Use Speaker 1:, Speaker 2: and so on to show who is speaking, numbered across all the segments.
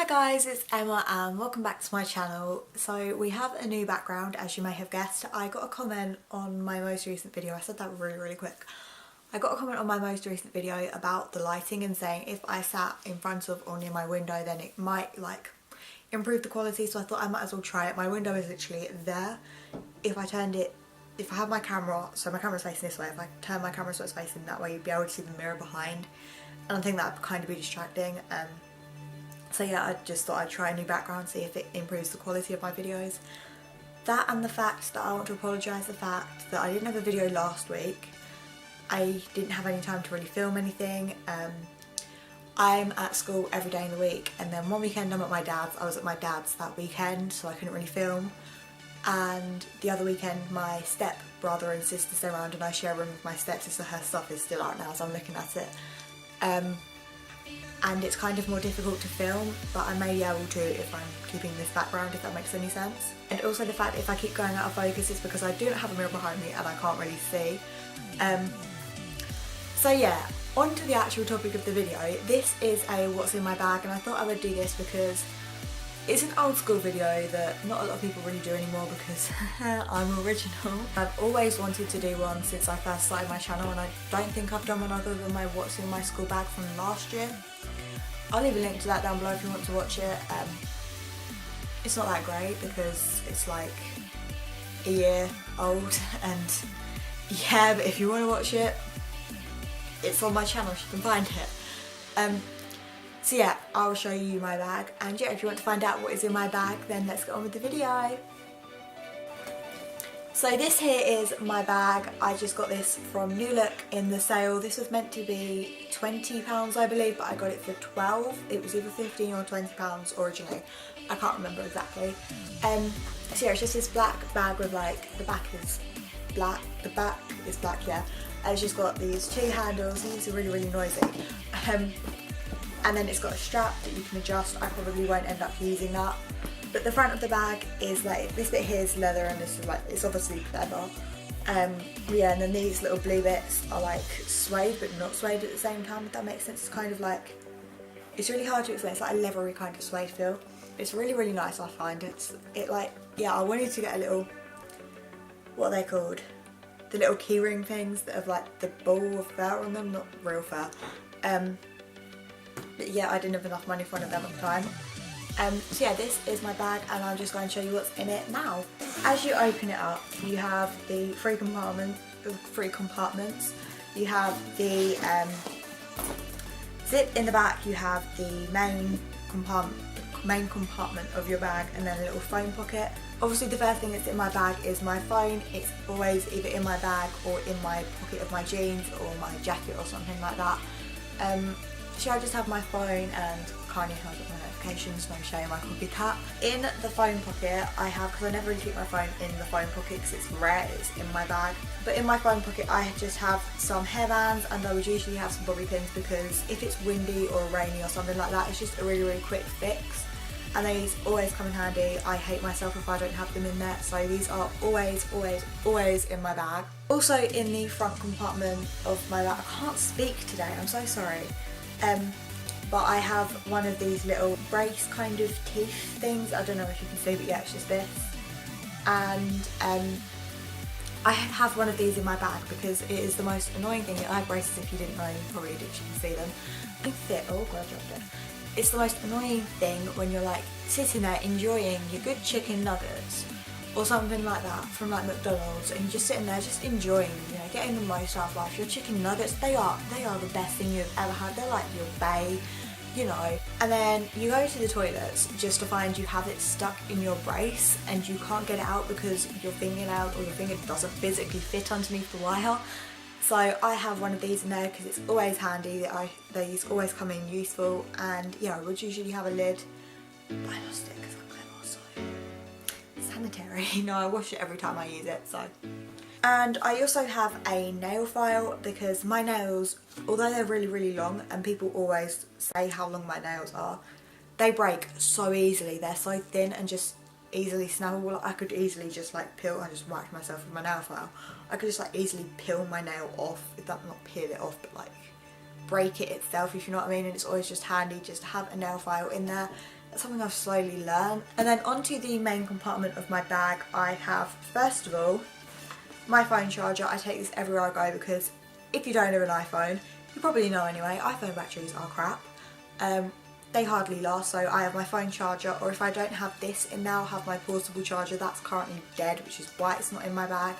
Speaker 1: Hi guys, it's Emma and welcome back to my channel. So we have a new background, as you may have guessed. I got a comment on my most recent video. I said that really quick. I got a comment on my most recent video about the lighting and saying if I sat in front of or near my window then it might like improve the quality, so I thought I might as well try it. My window is literally there. If I have my camera, so my camera's facing this way, if I turn my camera so it's facing that way, you'd be able to see the mirror behind, and I think that would kind of be distracting. So yeah, I just thought I'd try a new background, see if it improves the quality of my videos. That and the fact that I want to apologise, the fact that I didn't have a video last week. I didn't have any time to really film anything. I'm at school every day in the week, and then one weekend I'm at my dad's. I was at my dad's that weekend, so I couldn't really film. And the other weekend my step brother and sister stay around and I share a room with my stepsister. Her stuff is still out now as I'm looking at it. And it's kind of more difficult to film, but I may be able to if I'm keeping this background, if that makes any sense. And also the fact that if I keep going out of focus is because I do not have a mirror behind me and I can't really see. So yeah, on to the actual topic of the video. This is a what's in my bag, and I thought I would do this because it's an old school video that not a lot of people really do anymore because I'm original. I've always wanted to do one since I first started my channel, and I don't think I've done one other than my what's in my school bag from last year. I'll leave a link to that down below if you want to watch it. It's not that great because it's like a year old, and yeah, but if you want to watch it, it's on my channel, you can find it. So yeah, I'll show you my bag, and yeah, if you want to find out what is in my bag, then let's get on with the video. So this here is my bag. I just got this from New Look in the sale. This was meant to be £20 I believe, but I got it for 12. It was either 15 or £20 originally. I can't remember exactly. So yeah, it's just this black bag with like, the back is black, yeah. And it's just got these two handles. These are really noisy. And then it's got a strap that you can adjust. I probably won't end up using that. But the front of the bag is like, this bit here is leather and this is like, it's obviously leather. Yeah, and then these little blue bits are like suede but not suede at the same time, if that makes sense. It's kind of like, it's really hard to explain, it's like a leathery kind of suede feel. It's really nice, I find. Yeah, I wanted to get a little, what are they called? The little keyring things that have like the ball of fur on them, not real fur. But yeah, I didn't have enough money for one of them at the time. So yeah, this is my bag, and I'm just going to show you what's in it now. As you open it up, you have the three compartments. You have the zip in the back. You have the main compartment of your bag, and then a little phone pocket. Obviously the first thing that's in my bag is my phone. It's always either in my bag or in my pocket of my jeans or my jacket or something like that. So I just have my phone, and kindly has my notifications, no shame, I could be cut. In the phone pocket I have, because I never really keep my phone in the phone pocket because it's rare, it's in my bag. But in my phone pocket I just have some hairbands, and I would usually have some bobby pins because if it's windy or rainy or something like that, it's just a really quick fix. And these always come in handy. I hate myself if I don't have them in there, so these are always in my bag. Also in the front compartment of my bag, I can't speak today, I'm so sorry. But I have one of these little brace kind of teeth things. I don't know if you can see, but yeah, it's just this. And I have one of these in my bag because it is the most annoying thing. I have braces, if you didn't know, you probably did, you can see them. They fit, oh god, I dropped it. It's the most annoying thing when you're like sitting there enjoying your good chicken nuggets or something like that from like McDonald's, and you're just sitting there just enjoying, you know, getting the most out of life. Your chicken nuggets, they are the best thing you've ever had. They're like your bae, you know. And then you go to the toilets just to find you have it stuck in your brace and you can't get it out because your fingernail or your finger doesn't physically fit underneath the wire. So I have one of these in there because it's always handy. These always come in useful, and yeah, I would usually have a lid, but I lost it because I'm clever, so sanitary. No, I wash it every time I use it, so. And I also have a nail file because my nails, although they're really long, and people always say how long my nails are, they break so easily. They're so thin and just easily snappable. I could easily just like peel, I just whacked myself with my nail file. I could just like easily peel my nail off, if that, not peel it off, but like break it itself, if you know what I mean. And it's always just handy just to have a nail file in there. That's something I've slowly learned. And then onto the main compartment of my bag, I have, first of all, my phone charger. I take this everywhere I go because if you don't have an iPhone, you probably know anyway, iPhone batteries are crap. They hardly last, so I have my phone charger, or if I don't have this in now, I'll have my portable charger. That's currently dead, which is why it's not in my bag.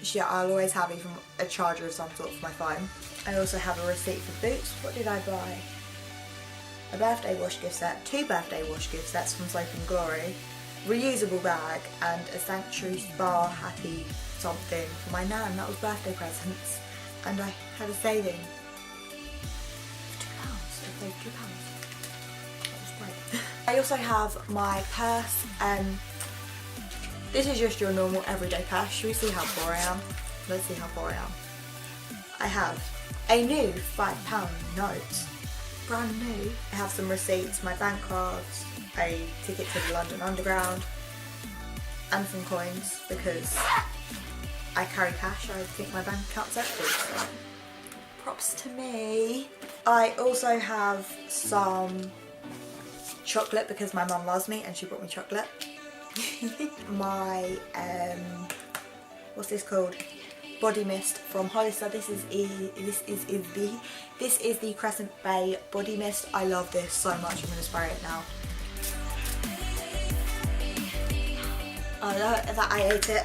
Speaker 1: Yeah, I'll always have even a charger of some sort for my phone. I also have a receipt for boots. What did I buy? A birthday wash gift set, 2 birthday wash gift sets from Soap and Glory, reusable bag, and a Sanctuary Spa Happy something for my nan. That was birthday presents. And I had a saving of £2. I saved £2. That was great. I also have my purse. This is just your normal everyday purse. Should we see how poor I am? Let's see how poor I am. I have a new £5 note. Brand new. I have some receipts, my bank cards, a ticket to the London Underground, and some coins because I carry cash. I think my bank account's empty, so props to me. I also have some chocolate because my mum loves me and she brought me chocolate. My what's this called? Body mist from Hollister. This is the Crescent Bay body mist. I love this so much. I'm gonna spray it now. Oh no, that I ate it.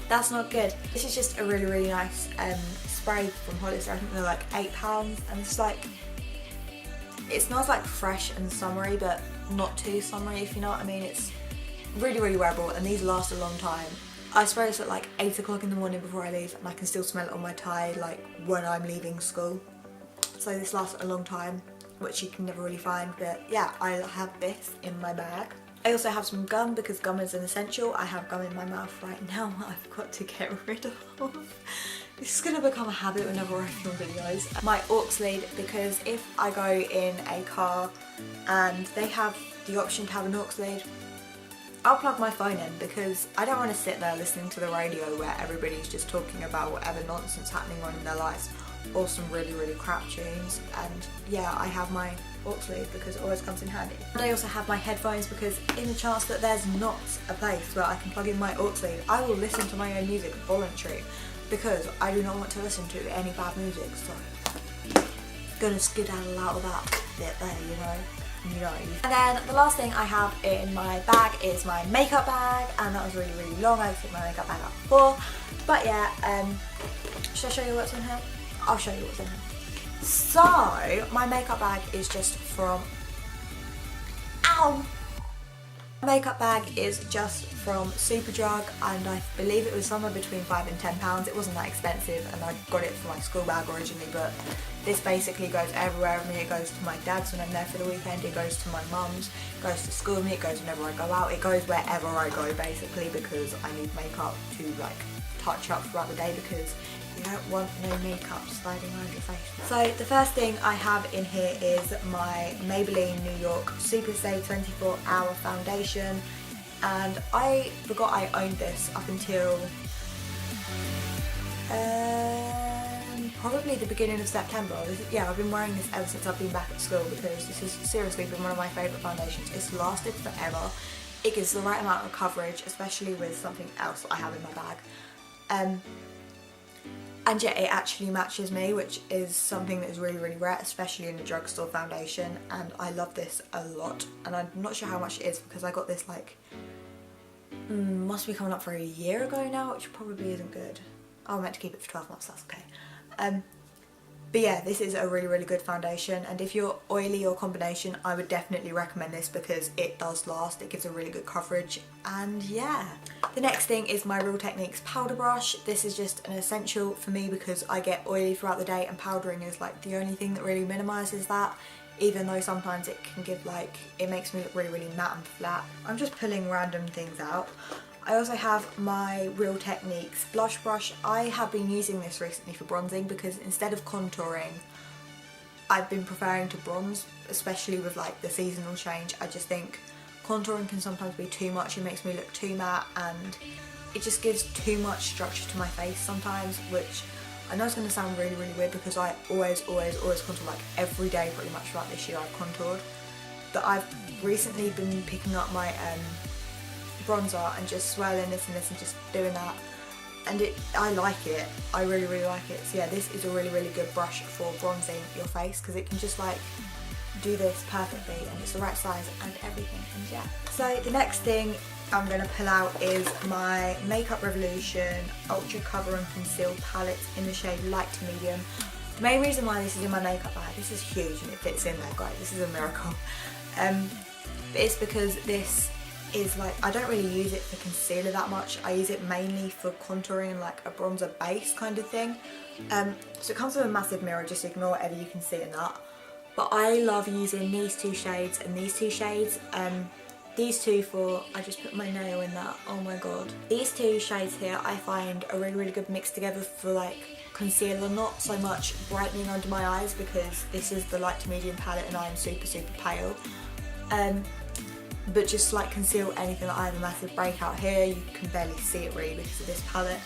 Speaker 1: That's not good. This is just a really nice spray from Hollister. I think they're like £8, and it's like, it smells like fresh and summery, but not too summery, if you know what I mean. It's really wearable, and these last a long time. I spray this at like 8 o'clock in the morning before I leave, and I can still smell it on my tie like when I'm leaving school. So this lasts a long time, which you can never really find, but yeah, I have this in my bag. I also have some gum because gum is an essential. I have gum in my mouth right now I've got to get rid of. This is going to become a habit whenever I film videos. My aux lead, because if I go in a car and they have the option to have an aux lead, I'll plug my phone in because I don't want to sit there listening to the radio where everybody's just talking about whatever nonsense happening on in their lives, or some really crap tunes. And yeah, I have my aux lead because it always comes in handy. And I also have my headphones because in the chance that there's not a place where I can plug in my aux lead, I will listen to my own music voluntary because I do not want to listen to any bad music, so gonna skedaddle out of that bit there, you know. And then the last thing I have in my bag is my makeup bag, and that was really long. I took my makeup bag out before, but yeah, should I show you what's in here? I'll show you what's in here. So my makeup bag is just from My makeup bag is just from Superdrug, and I believe it was somewhere between £5 and £10. It wasn't that expensive, and I got it for my school bag originally, but this basically goes everywhere with me. It goes to my dad's when I'm there for the weekend, it goes to my mum's, it goes to school with me, it goes whenever I go out, it goes wherever I go basically, because I need makeup to like touch up throughout the day because you don't want no makeup sliding around your face. So the first thing I have in here is my Maybelline New York Super Stay 24 Hour Foundation, and I forgot I owned this up until probably the beginning of September. Yeah, I've been wearing this ever since I've been back at school because this has seriously been one of my favourite foundations. It's lasted forever. It gives the right amount of coverage, especially with something else I have in my bag. And yet it actually matches me, which is something that is really rare, especially in a drugstore foundation, and I love this a lot. And I'm not sure how much it is because I got this like, must be coming up for a year ago now, which probably isn't good. I meant to keep it for 12 months, that's okay. But yeah, this is a really good foundation, and if you're oily or combination, I would definitely recommend this because it does last, it gives a really good coverage, and yeah. The next thing is my Real Techniques powder brush. This is just an essential for me because I get oily throughout the day, and powdering is like the only thing that really minimises that, even though sometimes it can give like, it makes me look really matte and flat. I'm just pulling random things out. I also have my Real Techniques blush brush. I have been using this recently for bronzing because instead of contouring, I've been preferring to bronze, especially with like the seasonal change. I just think contouring can sometimes be too much. It makes me look too matte and it just gives too much structure to my face sometimes, which I know it's going to sound really weird because I always contour, like every day pretty much throughout this year I've contoured, but I've recently been picking up my bronzer and just swirling this and just doing that, and I like it. I really like it. So yeah, this is a really good brush for bronzing your face because it can just like do this perfectly and it's the right size and everything. And yeah, so the next thing I'm going to pull out is my Makeup Revolution Ultra Cover and Conceal palette in the shade light to medium. The main reason why this is in my makeup bag, this is huge and it fits in there guys, this is a miracle. It's because this is like, I don't really use it for concealer that much. I use it mainly for contouring, like a bronzer base kind of thing. So it comes with a massive mirror, just ignore whatever you can see in that. But I love using these two shades and these two shades. These two for, I just put my nail in that, oh my god. These two shades here I find are really good mix together for like concealer, not so much brightening under my eyes because this is the light to medium palette and I am super pale. But just like conceal anything that I have a massive breakout here, you can barely see it really because of this palette.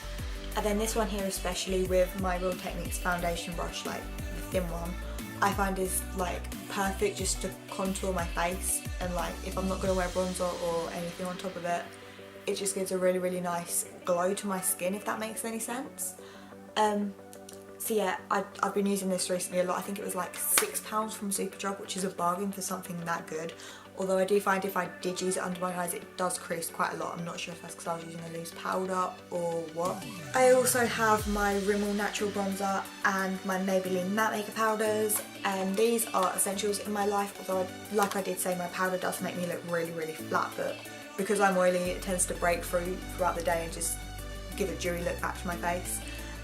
Speaker 1: And then this one here especially with my Real Techniques foundation brush, like the thin one, I find is like perfect just to contour my face, and like if I'm not going to wear bronzer or anything on top of it, it just gives a really nice glow to my skin, if that makes any sense. So yeah, I've been using this recently a lot. I think it was like £6 from Superdrug, which is a bargain for something that good. Although I do find if I did use it under my eyes, it does crease quite a lot. I'm not sure if that's because I was using a loose powder or what. I also have my Rimmel Natural Bronzer and my Maybelline Matte Makeup Powders, and these are essentials in my life. Although, like I did say, my powder does make me look really flat, but because I'm oily, it tends to break through throughout the day and just give a dewy look back to my face.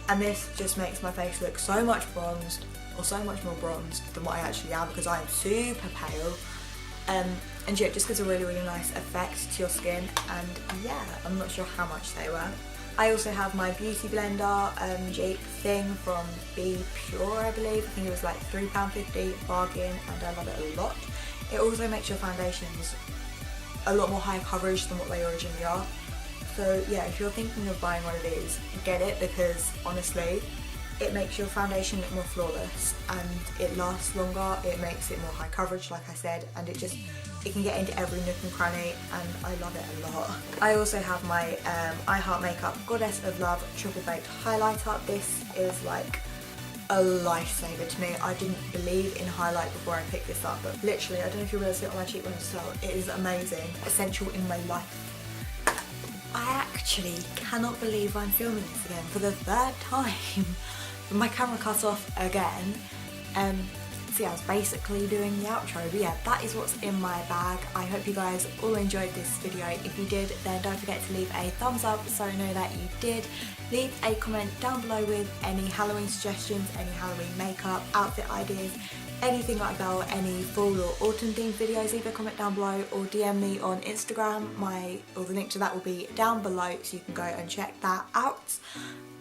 Speaker 1: And this just makes my face look so much bronzed, or so much more bronzed than what I actually am, because I am super pale. And yeah, it just gives a really nice effect to your skin, and yeah, I'm not sure how much they were. I also have my beauty blender dupe thing from Be Pure, I believe. I think it was like £3.50, bargain, and I love it a lot. It also makes your foundations a lot more high coverage than what they originally are. So yeah, if you're thinking of buying one of these, get it, because honestly, it makes your foundation look more flawless and it lasts longer. It makes it more high coverage, like I said, and it can get into every nook and cranny, and I love it a lot. I also have my I Heart Makeup Goddess of Love Triple Baked Highlighter. This is like a lifesaver to me. I didn't believe in highlight before I picked this up, but literally, I don't know if you'll be able to see it on my cheekbones as well. It is amazing. Essential in my life. I actually cannot believe I'm filming this again for the third time. My camera cut off again. So yeah, I was basically doing the outro, but yeah, that is what's in my bag. I hope you guys all enjoyed this video. If you did, then don't forget to leave a thumbs up so I know that you did. Leave a comment down below with any Halloween suggestions, any Halloween makeup, outfit ideas, anything like that, or any fall or autumn themed videos. Leave a comment down below or DM me on Instagram. The link to that will be down below, so you can go and check that out.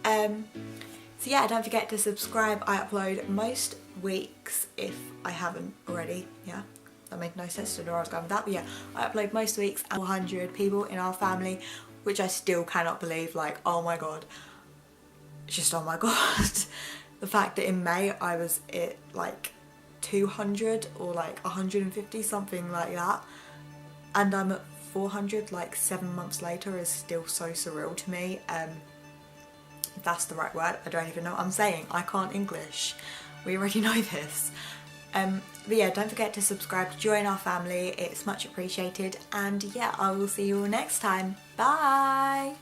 Speaker 1: So yeah, don't forget to subscribe. I upload most weeks, if I haven't already. Yeah, that made no sense to know where I was going with that, but yeah, I upload most weeks. 400 people in our family, which I still cannot believe. Like, oh my god, just oh my god. The fact that in May I was at like 200 or like 150, something like that, and I'm at 400 like 7 months later is still so surreal to me. If that's the right word, I don't even know what I'm saying. I can't English. We already know this. But yeah, don't forget to subscribe to join our family. It's much appreciated. And yeah, I will see you all next time. Bye!